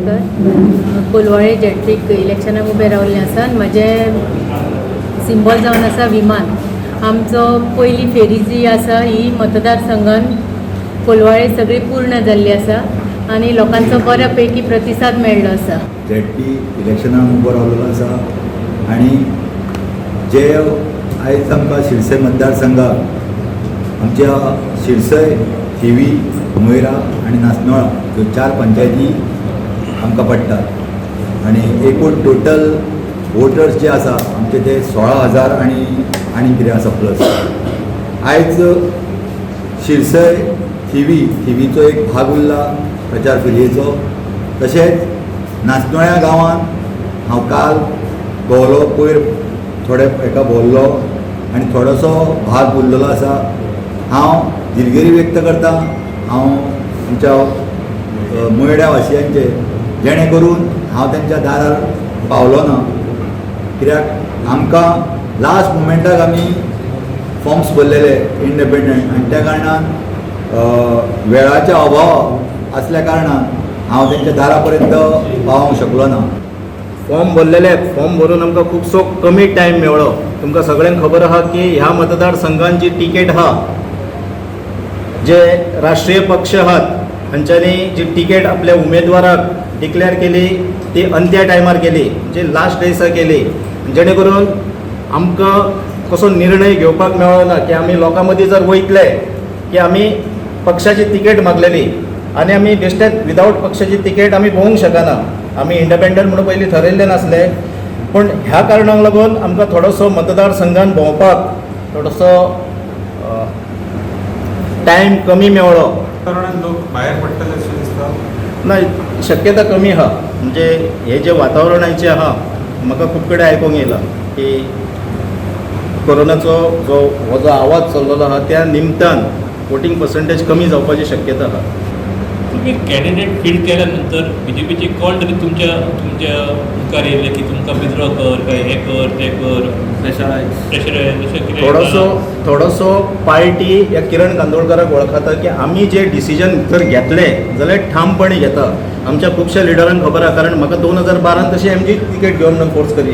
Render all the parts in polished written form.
कांदोळकर कोलवाळे जेट्रीक इलेक्शनाक उबे रावल्लें आसा आनी म्हजें सिंबल जावन आसा विमान. आमचो पयली फेरी जी आसा ही मतदारसंघान कोलवाळे सगळी पूर्ण जाल्ली आसा आनी लोकांचो बऱ्या पैकी प्रतिसाद मेळ्ळो आसा. जेट्टी इलेक्शनाक उबो रावलेलो आसा आनी जे आयज आमकां शिरसय मतदारसंघात आमच्या शिरसय, थिवी, मोयरा आनी नासनोळा ह्यो 4 पंचायती आमकां पडटात आनी एकूण टोटल वोटर्स जे आसा आमचे ते 16,000 आनी कितें आसा प्लस. आयज शिरसय, थिवीचो एक भाग उरला प्रचार फेरयेचो. तशेंच नासनोळ्या गांवांत हांव काल भोंवलो, पयर थोडे हेका भोंवल्लो आनी थोडोसो भाग उरलेलो आसा. हांव दिलगिरी व्यक्त करता हांव आमच्या मोयड्या वासियांचे, जेणे करून हांव तेंच्या दारार पावलो ना. कित्याक आमकां लास्ट मुमेंटाक आमी फॉर्म्स भरलेले इंडिपेंडंट आनी त्या कारणान वेळाच्या अभाव असल्या कारणान हांव तेंच्या दारा पर्यंत पावोंक शकलो ना. फॉर्म भरलेले, फॉर्म भरून आमकां खुबसो कमी टायम मेळ्ळो. तुमकां सगळ्यांक खबर आहा की ह्या मतदारसंघान जी टिकेट आहा, जे राष्ट्रीय पक्ष आहात हांच्यांनी जी टिकेट आपल्या उमेदवाराक डिक्लेअर केली ती अंत्या टायमार केली, जे लास्ट डेसा केली, जेणे करून आमकां कसो निर्णय घेवपाक मेळ्ळो ना की आमी लोकां मदीं जर वयतले की आमी पक्षाची तिकेट मागलेली आनी आमी बेश्टेच विदावट पक्षाची तिकेट आमी भोवंक शकना. आमी इंडिपेंडंट म्हणून पयलीं ठरयल्लें नासलें, पूण ह्या कारणाक लागून आमकां थोडोसो मतदारसंघान भोंवपाक थोडोसो टायम कमी मेळ्ळो. कारणान लोक भायर पडटले अशें दिसता? ना, शक्यता कमी आहा. म्हणजे हे जे वातावरणाचें आहा, म्हाका खूब कडेन आयकूंक येयला की कोरोनाचो हो जो आवाज चल्लेलो आहा त्या निमतान वोटींग पर्संटेज कमी जावपाची शक्यता आहा. तुम्ही कॅन्डिडेट फील्ड केल्यानंतर बीजेपीचे कॉल तरी तुमच्या मुखार येयले की तुमकां विथड्रॉ कर, काय हे कर, ते कर, प्रेशरायज अशें कितें? थोडोसो पार्टी ह्या किरण कांदोळकराक वळखता की आमी जे डिसिजन जर घेतलें जाल्यार ठामपणे घेता. आमच्या खुबश्या लिडरांक खबर आहा, कारण म्हाका 2012 तशी एमजी तिकेट घेवन फोर्स करी,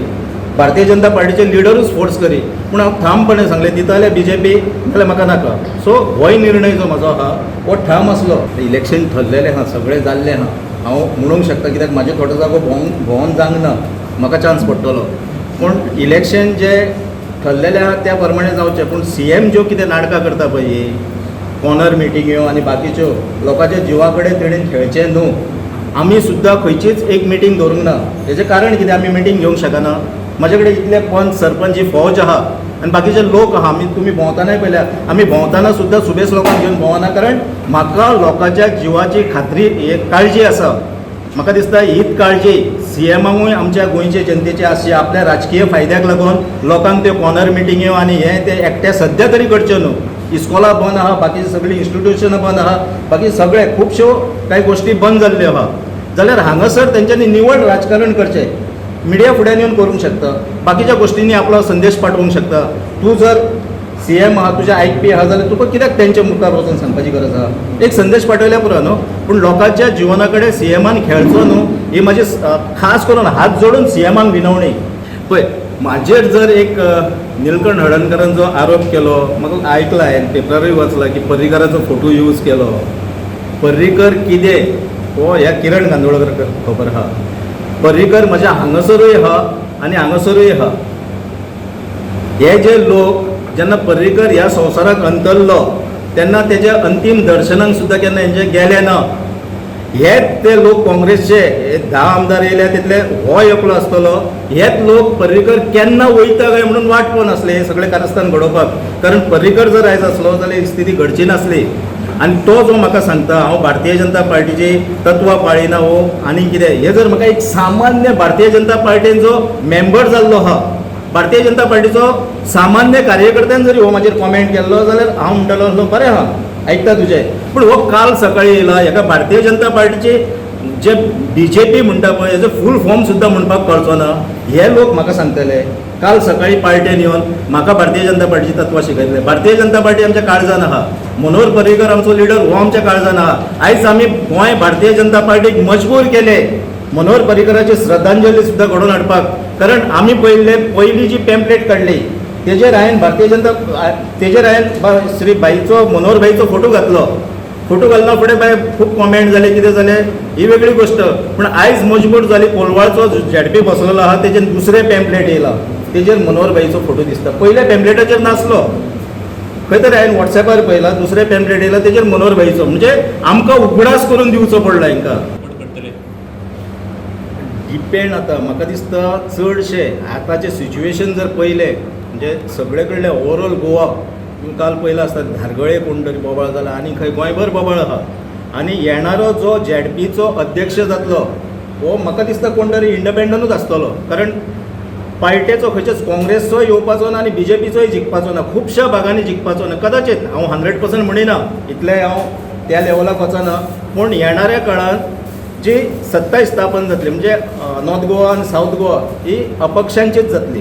भारतीय जनता पार्टीचे लिडरूच फोर्स करी, पूण हांव ठामपणे सांगलें दिताले बीजेपी जाल्यार म्हाका नाका. सो होय निर्णय जो म्हाजो आहा हो ठाम आसलो. इलेक्शन ठरलेलें आहा, सगळें जाल्लें आहा. हांव म्हणूंक शकता कित्याक म्हाजे थोडो जागो भोंवोन जावंक ना, म्हाका चान्स पडटलो. पूण इलेक्शन जे ठरलेलें आहा त्या प्रमाणे जावचें. पूण CM ज्यो कितें नाटकां करता पळय, कॉर्नर मिटिंग्यो आनी बाकीच्यो लोकांच्या जिवा कडेन तेणेन खेळचें न्हू. आमी सुद्दां खंयचीच एक मिटींग दवरूंक ना. हेजें कारण कितें, आमी मिटींग घेवंक शकना. म्हाजे कडेन इतले पंच, सरपंच, ही फौज आहा आनी बाकीचे लोक आहा. तुमी भोंवतानाय पळयल्या, आमी भोंवताना सुद्दां सुबेज लोकांक घेवन भोंवना, कारण म्हाका लोकांच्या जिवाची खात्री काळजी आसा. म्हाका दिसता हीच काळजी CMाकूय आमच्या गोंयचे जनतेची आसची. आपल्या राजकीय फायद्याक लागून लोकांक त्यो कॉर्नर मिटिंग्यो आनी हें ते एकट्या सद्या तरी करच्यो न्हू. इस्कॉलां बंद आहा, बाकीची सगळीं इन्स्टिट्यूशनां बंद आहा, बाकी सगळे खुबश्यो कांय गोश्टी बंद जाल्ल्यो आहा. जाल्यार हांगासर तेंच्यांनी निवड राजकारण करचें. मिडिया फुड्यान येवन करूंक शकता, बाकीच्या गोश्टींनी आपलो संदेश पाठोवंक शकता. तूं जर CM आहा, तुजे आयकपी आहा, जाल्यार तुका कित्याक तेंच्या मुखार वचून सांगपाची गरज आहा? एक संदेश पाठयल्या पुरो न्हू. पूण लोकांच्या जिवना कडेन CMान खेळचो न्हू, ही म्हाजी खास करून हात जोडून CMाक विनवणी. पळय, म्हाजेर जर एक निलकंठ हळदणकरान जो आरोप केलो, म्हाका आयकला, हांवें पेपरारूय वाचला की पर्रीकाराचो फोटो यूज केलो. पर्रीकर कितें हो ह्या किरण कांदोळकर खबर आहा. पर्रीकर म्हज्या हांगासरूय आहा आनी हांगासरूय आहा. हे जे लोक जेन्ना पर्रीकर ह्या संवसाराक अंतरलो तेन्ना तेज्या अंतीम दर्शनाक सुद्दां केन्ना हेंचे गेले ना. हेच ते लोक काँग्रेसचे 10 आमदार येयले तितले हो एकलो आसतलो. हेच लोक पर्रीकर केन्ना वयता काय म्हणून वाट पळोवन आसले हे सगळे कारस्थान घडोवपाक. कारण पर्रीकर जर आयज आसलो जाल्यार ही स्थिती घडची नासली. आनी तो जो म्हाका सांगता हांव भारतीय जनता पार्टीची तत्वां पाळिना वो आनी कितें, हे जर म्हाका एक सामान्य भारतीय जनता पार्टीन जो मेंबर जाल्लो आहा, भारतीय जनता पार्टीचो सामान्य कार्यकर्त्यान जरी हो म्हाजेर कॉमेंट केल्लो जाल्यार हांव म्हणटलो बरें आहा, ऐकता तुजें. पूण हो काल सकाळी येयला, हेका भारतीय जनता पार्टीचे जे BJP म्हणटा पळय हेजो फूल फॉर्म सुद्दां म्हणपाक कळचो ना. हे लोक म्हाका सांगतले. काल सकाळी पार्टेन येवन म्हाका भारतीय जनता पार्टीची तत्वां शिकयतले. भारतीय जनता पार्टी आमच्या काळजान आहा. मनोहर पर्रीकर आमचो लिडर हो आमच्या काळजान आहा. आयज आमी गोंय भारतीय जनता पार्टीक मजबूर केले. मनोहर पर्रीकराची श्रद्धांजली सुद्धा घडोवन हाडपाक, कारण आमी पयली जी पॅम्पलेट काडली तेजेर हांवें भारतीय जनता तेजेर हांवें श्री भाईचो मनोहर भाईचो फोटो घातलो. फोटो घालना फुडें बाय खूब कॉमेंट जाले, कितें जालें ही वेगळी गोश्ट. पूण आयज मजबूत जाली, कोलवाळचो झेडपी बसलेलो आहा तेजेर दुसरें पॅम्पलेट येयला, तेजेर मनोहर भाईचो फोटो दिसता. पयल्या पॅम्पलेटाचेर नासलो, खंय तरी हांवें वॉट्सॅपार पळयला, दुसरें पॅम्पलेट येयला तेजेर मनोहर भाईचो. म्हणजे आमकां उगडास करून दिवचो पडला हांकां. सपोर्ट करतले. डिपेंड आतां म्हाका दिसता चडशे आतांचें सिच्युएशन जर पयलें म्हणजे सगळे कडले ओवरऑल गोवा तुमी काल पयला आसता धारगळे कोण तरी बोबाळ जाला आनी खंय गोंयभर बोबाळ आहा. आनी येणारो जो झेडपीचो अध्यक्ष जातलो हो म्हाका दिसता कोण तरी इंडिपेंडंटूच आसतलो, कारण पार्टेचो खंयचेच काँग्रेसचो येवपाचो ना आनी BJPचोय जिखपाचो ना, खुबश्या भागांनी जिखपाचो ना. कदाचित हांव 100% म्हणिना, इतलें हांव त्या लेवलाक वचना, पूण येणाऱ्या काळांत जी सत्ता स्थापन जातली म्हणजे नॉर्थ गोवा आनी सावथ गोवा ही अपक्षांचीच जातली.